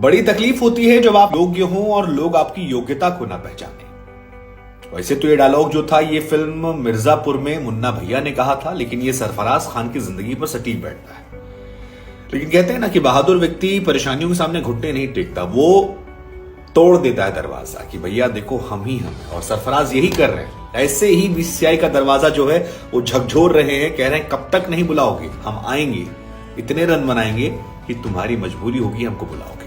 बड़ी तकलीफ होती है जब आप योग्य हों और लोग आपकी योग्यता को ना पहचाने। वैसे तो ये डायलॉग जो था ये फिल्म मिर्जापुर में मुन्ना भैया ने कहा था, लेकिन ये सरफराज खान की जिंदगी पर सटीक बैठता है। लेकिन कहते हैं ना कि बहादुर व्यक्ति परेशानियों के सामने घुटने नहीं टेकता, वो तोड़ देता है दरवाजा कि भैया देखो हम ही हम हैं। और सरफराज यही कर रहे हैं। ऐसे ही बीसीसीआई का दरवाजा जो है वो झकझोर रहे हैं, कह रहे हैं कब तक नहीं बुलाओगे, हम आएंगे, इतने रन बनाएंगे कि तुम्हारी मजबूरी होगी हमको बुलाओगे।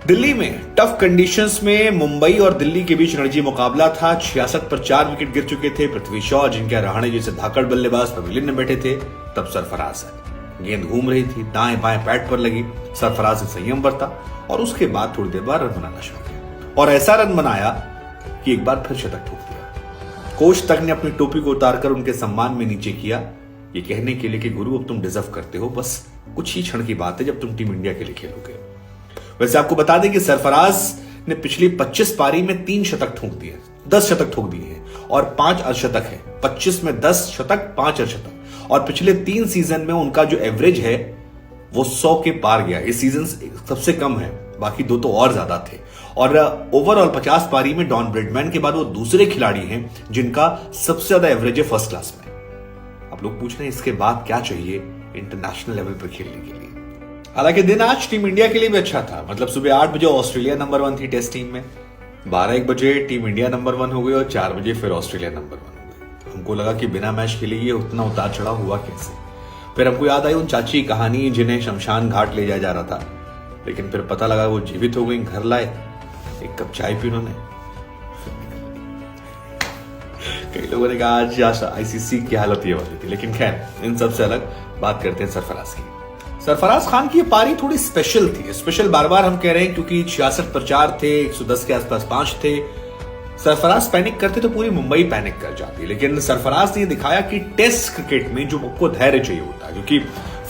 दिल्ली में टफ कंडीशंस में मुंबई और दिल्ली के बीच रणजी मुकाबला था। 66 पर 4 विकेट गिर चुके थे। पृथ्वी शॉ, अजिंक्य रहाणे जैसे धाकड़ बल्लेबाज पवेलियन में बैठे थे। तब सरफराज है, गेंद घूम रही थी, दाएं बाएं पैड पर लगी। सरफराज ने संयम बरता और उसके बाद थोड़ी देर बाद रन बनाना शुरू किया और ऐसा रन बनाया कि एक बार फिर शतक ठोक दिया। कोच तक ने अपनी टोपी को उतारकर उनके सम्मान में नीचे किया, ये कहने के लिए कि गुरु अब तुम डिजर्व करते हो, बस कुछ ही क्षण की बात है जब तुम टीम इंडिया के लिए खेलोगे। वैसे आपको बता दें कि सरफराज ने पिछली 25 पारी में 3 शतक ठोक दिए, 10 शतक ठोक दिए हैं और 5 अर्धशतक है। 25 में 10 शतक, 5 अर्धशतक और पिछले 3 सीजन में उनका जो एवरेज है वो 100 के पार गया। इस सीजन सबसे कम है, बाकी 2 तो और ज्यादा थे। और ओवरऑल 50 पारी में डॉन ब्रेडमैन के बाद वो दूसरे खिलाड़ी हैं जिनका सबसे ज्यादा एवरेज है फर्स्ट क्लास में। आप लोग पूछ रहे हैं इसके बाद क्या चाहिए इंटरनेशनल लेवल पर खेलने के लिए। हालांकि दिन आज टीम इंडिया के लिए भी अच्छा था। मतलब सुबह 8 बजे ऑस्ट्रेलिया नंबर 1 थी टेस्ट टीम में, 12-1 बजे टीम इंडिया नंबर 1 हो गई और 4 बजे फिर ऑस्ट्रेलिया नंबर 1 हो गई। हमको लगा कि बिना मैच खेले ये उतना उतार चढ़ाव हुआ कैसे। फिर हमको याद आई उन चाची की कहानी जिन्हें शमशान घाट ले जाया जा रहा था, लेकिन फिर पता लगा वो जीवित हो गई। घर लाए, एक कप चाय पी उन्होंने। कई लोगों ने कहा आज आईसीसी की हालत ये वाली थी, लेकिन खैर इन सबसे अलग बात करते हैं सरफराज की। सरफराज खान की ये पारी थोड़ी स्पेशल थी। स्पेशल बार बार हम कह रहे हैं क्योंकि 66 पर 4 थे, 110 के आसपास 5 थे। सरफराज पैनिक करते तो पूरी मुंबई पैनिक कर जाती, लेकिन सरफराज ने दिखाया कि टेस्ट क्रिकेट में जो आपको धैर्य चाहिए होता है, क्योंकि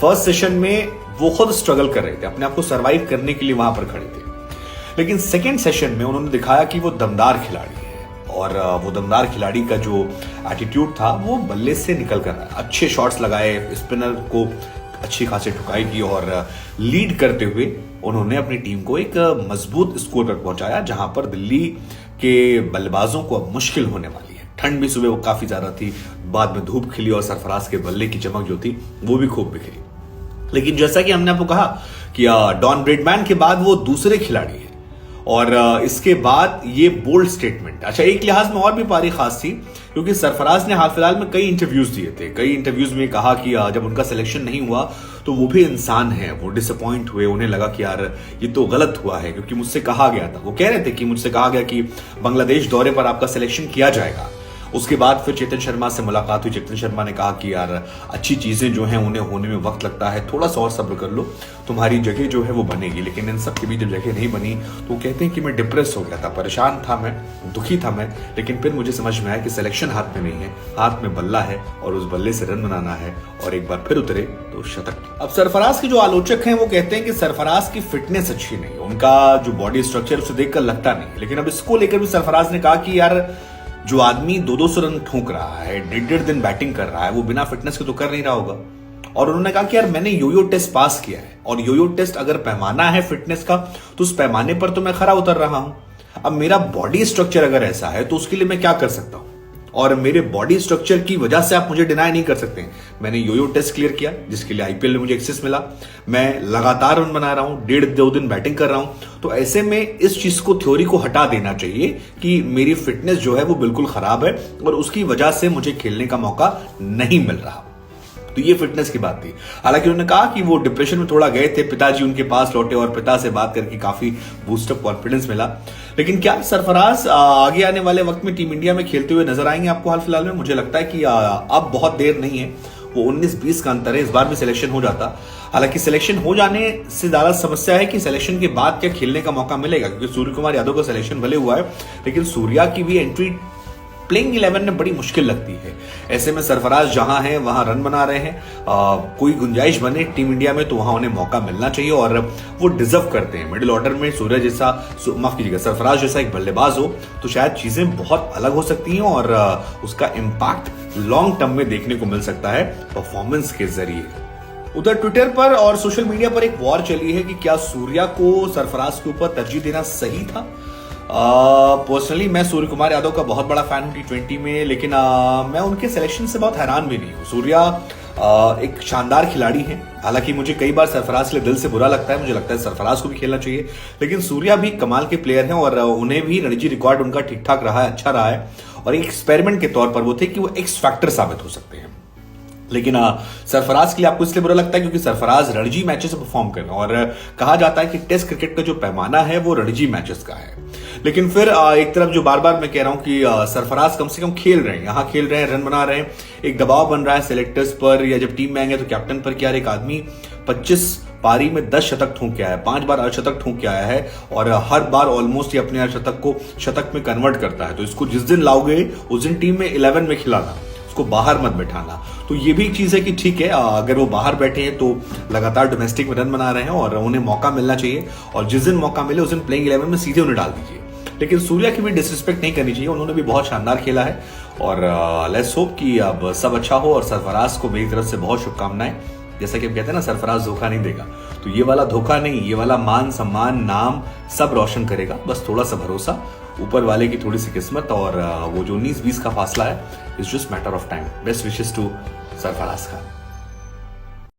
फर्स्ट सेशन में वो खुद स्ट्रगल कर रहे थे, अपने आप को सर्वाइव करने के लिए वहां पर खड़े थे। लेकिन सेकेंड सेशन में उन्होंने दिखाया कि वो दमदार खिलाड़ी है और वो दमदार खिलाड़ी का जो एटीट्यूड था वो बल्ले से निकल कर रहा है। अच्छे शॉट्स लगाए, स्पिनर को अच्छी खासी ठुकाई की और लीड करते हुए उन्होंने अपनी टीम को एक मजबूत स्कोर पर पहुंचाया, जहां पर दिल्ली के बल्लेबाजों को अब मुश्किल होने वाली है। ठंड भी सुबह वो काफी ज्यादा थी, बाद में धूप खिली और सरफराज के बल्ले की चमक जो थी वो भी खूब बिखरी। लेकिन जैसा कि हमने आपको कहा कि डॉन ब्रेडमैन के बाद वो दूसरे खिलाड़ी है और इसके बाद ये बोल्ड स्टेटमेंट। अच्छा, एक लिहाज में और भी पारी खास थी क्योंकि सरफराज ने हाल फिलहाल में कई इंटरव्यूज दिए थे। कई इंटरव्यूज में कहा कि जब उनका सिलेक्शन नहीं हुआ तो वो भी इंसान है, वो डिसअपॉइंट हुए, उन्हें लगा कि यार ये तो गलत हुआ है क्योंकि मुझसे कहा गया था, वो कह रहे थे कि मुझसे कहा गया कि बांग्लादेश दौरे पर आपका सिलेक्शन किया जाएगा। उसके बाद फिर चेतन शर्मा से मुलाकात हुई। चेतन शर्मा ने कहा कि यार अच्छी चीजें जो हैं उन्हें होने में वक्त लगता है, थोड़ा सा और सब्र कर लो, तुम्हारी जगह जो है वो बनेगी। लेकिन इन सब के बीच जब जगह नहीं बनी तो वो कहते हैं कि मैं डिप्रेस हो गया था, परेशान था मैं, दुखी था मैं, लेकिन फिर मुझे समझ में आया कि सिलेक्शन हाथ में नहीं है, हाथ में बल्ला है और उस बल्ले से रन बनाना है और एक बार फिर उतरे तो शतक। अब सरफराज के जो आलोचक हैं वो कहते हैं कि सरफराज की फिटनेस अच्छी नहीं, उनका जो बॉडी स्ट्रक्चर उसे देखकर लगता नहीं। लेकिन अब इसको लेकर भी सरफराज ने कहा कि यार जो आदमी 200 रन ठोक रहा है, 1.5 दिन बैटिंग कर रहा है, वो बिना फिटनेस के तो कर नहीं रहा होगा। और उन्होंने कहा कि यार मैंने योयो टेस्ट पास किया है और योयो टेस्ट अगर पैमाना है फिटनेस का तो उस पैमाने पर तो मैं खरा उतर रहा हूं। अब मेरा बॉडी स्ट्रक्चर अगर ऐसा है तो उसके लिए मैं क्या कर सकता हूं, और मेरे बॉडी स्ट्रक्चर की वजह से आप मुझे डिनाई नहीं कर सकते। मैंने योयो टेस्ट क्लियर किया जिसके लिए आईपीएल में मुझे एक्सेस मिला, मैं लगातार रन बना रहा हूं, 1.5-2 दिन बैटिंग कर रहा हूं। तो ऐसे में इस चीज को, थ्योरी को हटा देना चाहिए कि मेरी फिटनेस जो है वो बिल्कुल खराब है और उसकी वजह से मुझे खेलने का मौका नहीं मिल रहा। तो ये फिटनेस की बात थी। हालांकि उन्होंने कहा कि वो डिप्रेशन में थोड़ा गए थे, पिताजी उनके पास लौटे और पिता से बात करके काफी बूस्टअप कॉन्फिडेंस मिला। लेकिन क्या सरफराज आगे आने वाले वक्त में टीम इंडिया में खेलते हुए नजर आएंगे आपको हाल फिलहाल में? मुझे लगता है कि अब बहुत देर नहीं है, वो 19-20 का अंतर है, इस बार भी सिलेक्शन हो जाता। हालांकि सिलेक्शन हो जाने से ज्यादा समस्या है कि सिलेक्शन के बाद क्या खेलने का मौका मिलेगा, क्योंकि सूर्य कुमार यादव का सिलेक्शन भले हुआ है लेकिन सूर्या की भी एंट्री प्लेइंग 11 में बड़ी मुश्किल लगती है। ऐसे में सरफराज जहां हैं वहां रन बना रहे हैं, कोई गुंजाइश बने टीम इंडिया में तो वहां उन्हें मौका मिलना चाहिए और वो डिजर्व करते हैं। मिडिल ऑर्डर में सूर्य जैसा, माफ कीजिएगा, सरफराज जैसा एक बल्लेबाज हो तो शायद चीजें बहुत अलग हो सकती हैं और उसका इंपैक्ट लॉन्ग टर्म में देखने को मिल सकता है परफॉर्मेंस के जरिए। उधर ट्विटर पर और सोशल मीडिया पर एक वॉर चली है कि क्या सूर्या को सरफराज के ऊपर तरजीह देना सही था। पर्सनली मैं सूर्य कुमार यादव का बहुत बड़ा फैन हूं T20 में, लेकिन मैं उनके सिलेक्शन से बहुत हैरान भी नहीं हूं। सूर्या एक शानदार खिलाड़ी हैं। हालांकि मुझे कई बार सरफराज के लिए दिल से बुरा लगता है, मुझे लगता है सरफराज को भी खेलना चाहिए, लेकिन सूर्या भी कमाल के प्लेयर हैं और उन्हें भी रणजी रिकॉर्ड उनका ठीक ठाक रहा है, अच्छा रहा है, और एक एक्सपेरिमेंट के तौर पर वो थे कि वो एक्स फैक्टर साबित हो सकते हैं। लेकिन सरफराज के लिए आपको इसलिए बुरा लगता है क्योंकि सरफराज रणजी मैचेस में परफॉर्म कर रहे हैं, और कहा जाता है कि टेस्ट क्रिकेट का जो पैमाना है वो रणजी मैचेस का है। लेकिन फिर एक तरफ जो बार बार मैं कह रहा हूं कि सरफराज कम से कम खेल रहे हैं, यहां खेल रहे हैं, रन बना रहे हैं, एक दबाव बन रहा है सेलेक्टर्स पर, या जब टीम में आएंगे तो कैप्टन पर। क्या एक आदमी 25 पारी में 10 शतक ठोंक के आया है, 5 बार अर्धशतक ठोंक के आया है, और हर बार ऑलमोस्ट ये अपने अर्धशतक को शतक में कन्वर्ट करता है। तो इसको जिस दिन लाओगे उस दिन टीम में 11 में खिलाना, को बाहर मत बैठाना। तो ये भी एक चीज है कि ठीक है, अगर वो बाहर बैठे हैं तो लगातार डोमेस्टिक में रन बना रहे हैं और उन्हें मौका मिलना चाहिए, और जिस दिन मौका मिले उस दिन प्लेइंग 11 में सीधे उन्हें डाल दीजिए। लेकिन सूर्या की भी डिसरिस्पेक्ट नहीं करनी चाहिए, उन्होंने भी बहुत शानदार खेला है, और लेट्स होप कि अब सब अच्छा हो। और सरफराज को मेरी तरफ से बहुत शुभकामनाएं। जैसा कि हम कहते हैं ना, सरफराज धोखा नहीं देगा, तो ये वाला धोखा नहीं, ये वाला मान सम्मान नाम सब रोशन करेगा। बस थोड़ा सा भरोसा, ऊपर वाले की थोड़ी सी किस्मत, और वो जो 19-20 का फासला है, it's just matter of time. Best wishes to Sarfaraz Khan.